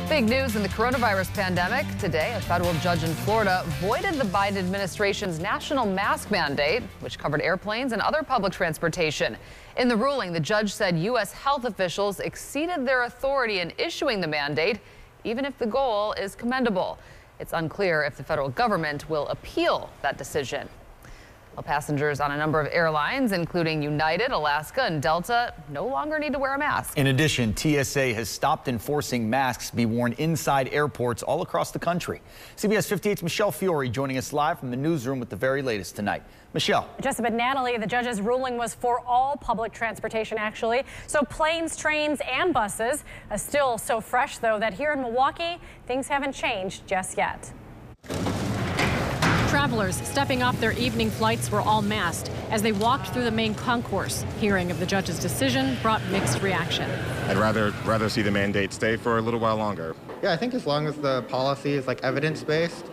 Big news in the coronavirus pandemic. Today, a federal judge in Florida voided the Biden administration's national mask mandate, which covered airplanes and other public transportation. In the ruling, the judge said U.S. health officials exceeded their authority in issuing the mandate, even if the goal is commendable. It's unclear if the federal government will appeal that decision. Well, passengers on a number of airlines, including United, Alaska, and Delta, no longer need to wear a mask. In addition, TSA has stopped enforcing masks be worn inside airports all across the country. CBS 58's Michelle Fiore joining us live from the newsroom with the very latest tonight. Michelle. Jessica, Natalie, the judge's ruling was for all public transportation, actually. So planes, trains, and buses. Still so fresh, though, that here in Milwaukee, things haven't changed just yet. Travelers stepping off their evening flights were all masked as they walked through the main concourse. Hearing of the judge's decision brought mixed reaction. I'd rather see the mandate stay for a little while longer. Yeah, I think as long as the policy is evidence-based,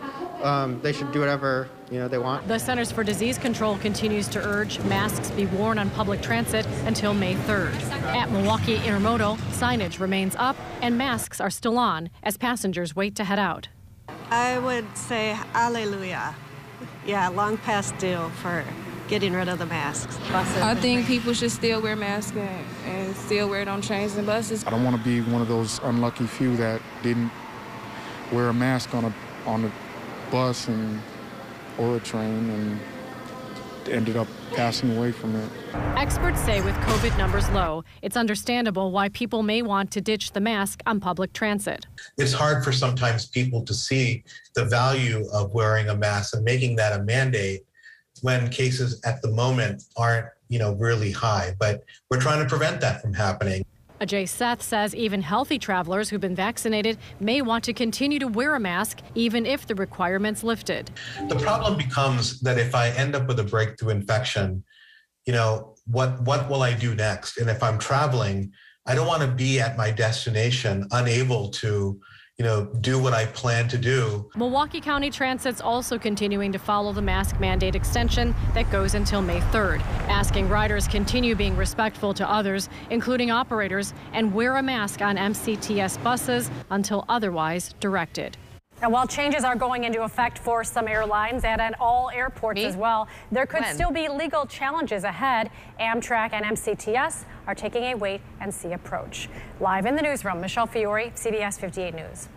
they should do whatever they want. The Centers for Disease Control continues to urge masks be worn on public transit until May 3rd. At Milwaukee Intermodal, signage remains up and masks are still on as passengers wait to head out. I would say hallelujah. Yeah, long past due for getting rid of the masks. I think people should still wear masks and still wear it on trains and buses. I don't want to be one of those unlucky few that didn't wear a mask on a bus or a train and ended up passing away from it. Experts say with COVID numbers low, it's understandable why people may want to ditch the mask on public transit. It's hard for sometimes people to see the value of wearing a mask and making that a mandate when cases at the moment aren't, really high. But we're trying to prevent that from happening. Ajay Seth says even healthy travelers who've been vaccinated may want to continue to wear a mask even if the requirement's lifted. The problem becomes that if I end up with a breakthrough infection, what will I do next? And if I'm traveling, I don't want to be at my destination unable to do what I plan to do. Milwaukee County Transit's also continuing to follow the mask mandate extension that goes until May 3rd, asking riders continue being respectful to others, including operators, and wear a mask on MCTS buses until otherwise directed. And while changes are going into effect for some airlines and at all airports as well, there could still be legal challenges ahead. Amtrak and MCTS are taking a wait-and-see approach. Live in the newsroom, Michelle Fiore, CBS 58 News.